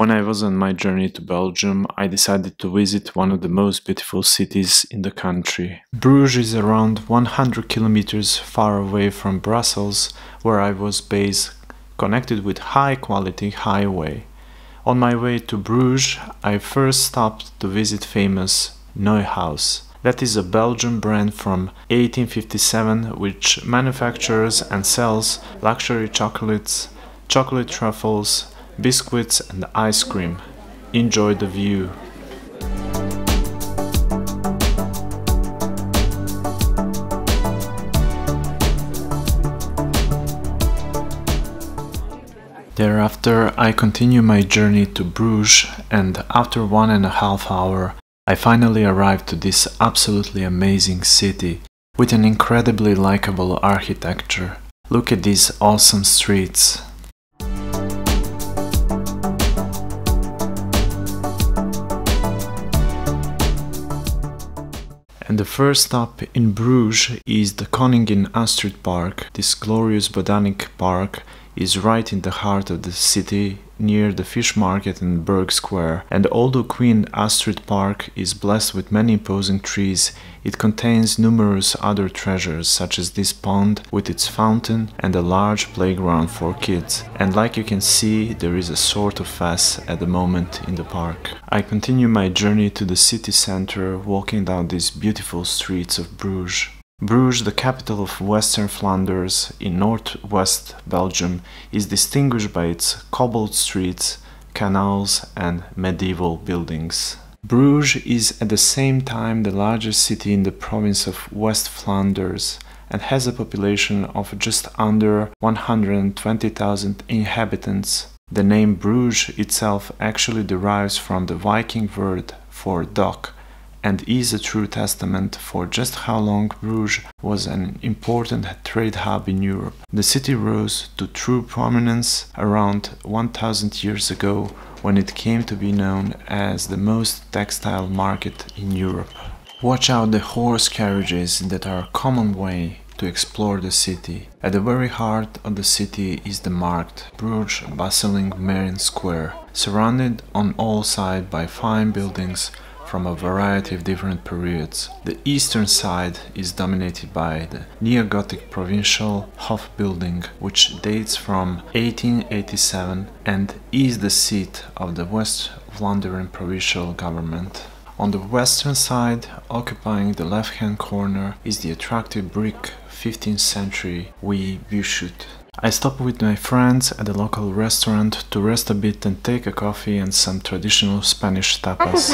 When I was on my journey to Belgium, I decided to visit one of the most beautiful cities in the country. Bruges is around 100 kilometers far away from Brussels, where I was based, connected with high-quality highway. On my way to Bruges, I first stopped to visit famous Noi House. That is a Belgian brand from 1857 which manufactures and sells luxury chocolates, chocolate truffles, biscuits and ice cream. Enjoy the view. Thereafter, I continue my journey to Bruges, and after 1.5 hours, I finally arrived to this absolutely amazing city with an incredibly likable architecture. Look at these awesome streets. And the first stop in Bruges is the Koningin Astrid Park. This glorious botanic park is right in the heart of the city, near the fish market and Burke Square. And although Queen Astrid Park is blessed with many imposing trees, it contains numerous other treasures, such as this pond with its fountain and a large playground for kids. And like you can see, there is a sort of fest at the moment in the park. I continue my journey to the city center, walking down these beautiful streets of Bruges. Bruges, the capital of Western Flanders in northwest Belgium, is distinguished by its cobbled streets, canals and medieval buildings. Bruges is at the same time the largest city in the province of West Flanders and has a population of just under 120,000 inhabitants. The name Bruges itself actually derives from the Viking word for dock, and is a true testament for just how long Bruges was an important trade hub in Europe. The city rose to true prominence around 1000 years ago, when it came to be known as the most textile market in Europe. Watch out the horse carriages that are a common way to explore the city. At the very heart of the city is the marked, Bruges bustling main square, surrounded on all sides by fine buildings from a variety of different periods. The eastern side is dominated by the neo-Gothic provincial Hof building, which dates from 1887 and is the seat of the West Vlaanderen provincial government. On the western side, occupying the left-hand corner, is the attractive brick 15th century Buchut. I stopped with my friends at the local restaurant to rest a bit and take a coffee and some traditional Spanish tapas.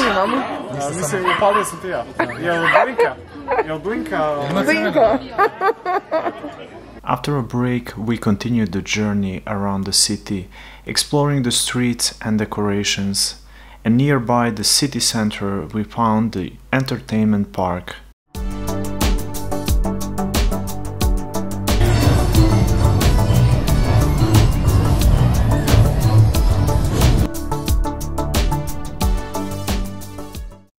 After a break, we continued the journey around the city, exploring the streets and decorations, and nearby the city center we found the entertainment park.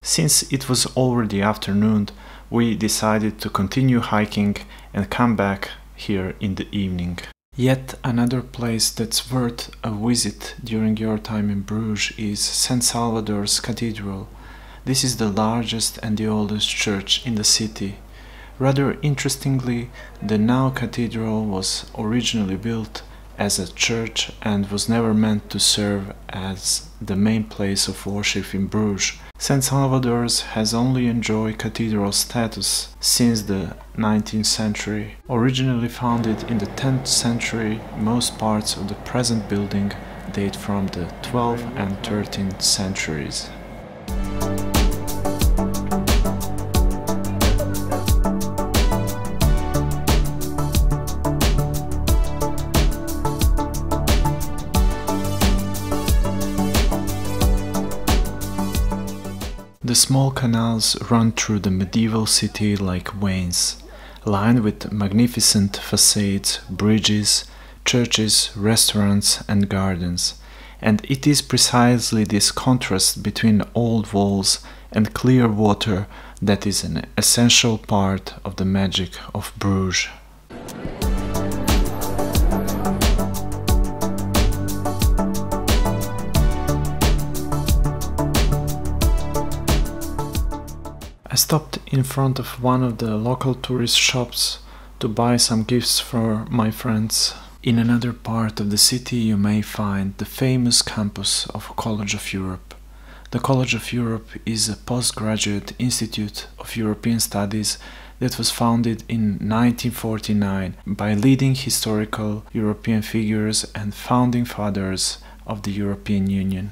Since it was already afternoon, we decided to continue hiking and come back here in the evening. Yet another place that's worth a visit during your time in Bruges is St. Salvador's Cathedral. This is the largest and the oldest church in the city. Rather interestingly, the now cathedral was originally built as a church and was never meant to serve as the main place of worship in Bruges. St. Salvador's has only enjoyed cathedral status since the 19th century. Originally founded in the 10th century, most parts of the present building date from the 12th and 13th centuries. The small canals run through the medieval city like veins, lined with magnificent facades, bridges, churches, restaurants and gardens. And it is precisely this contrast between old walls and clear water that is an essential part of the magic of Bruges. I stopped in front of one of the local tourist shops to buy some gifts for my friends. In another part of the city you may find the famous campus of College of Europe. The College of Europe is a postgraduate institute of European studies that was founded in 1949 by leading historical European figures and founding fathers of the European Union.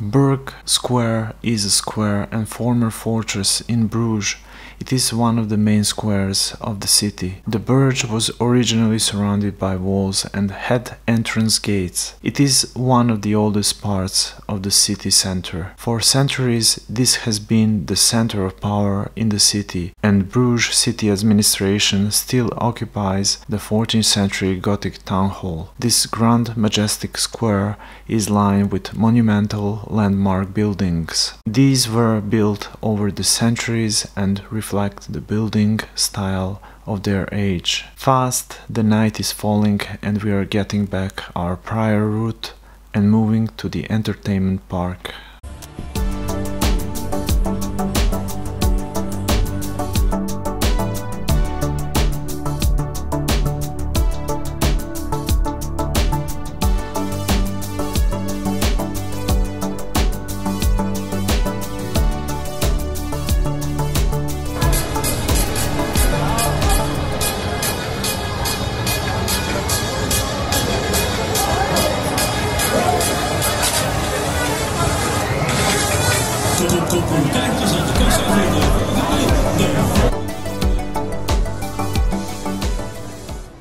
Burke Square is a square and former fortress in Bruges. It is one of the main squares of the city. The burg was originally surrounded by walls and had entrance gates. It is one of the oldest parts of the city center. For centuries this has been the center of power in the city, and Bruges city administration still occupies the 14th century Gothic town hall. This grand majestic square is lined with monumental landmark buildings. These were built over the centuries and reflect the building style of their age. Fast the night is falling and we are getting back our prior route and moving to the entertainment park.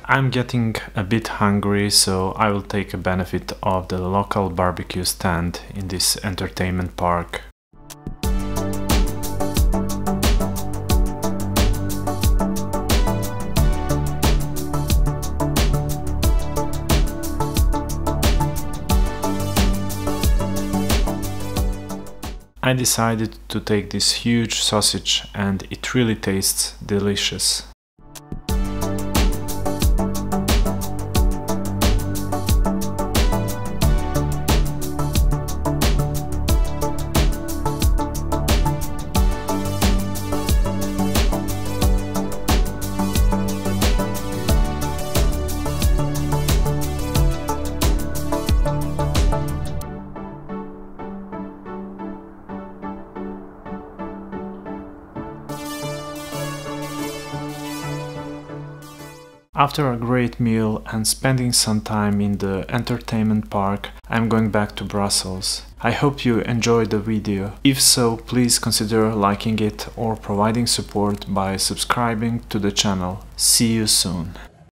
I'm getting a bit hungry, so I will take a benefit of the local barbecue stand in this entertainment park. I decided to take this huge sausage and it really tastes delicious. After a great meal and spending some time in the entertainment park, I'm going back to Brussels. I hope you enjoyed the video. If so, please consider liking it or providing support by subscribing to the channel. See you soon.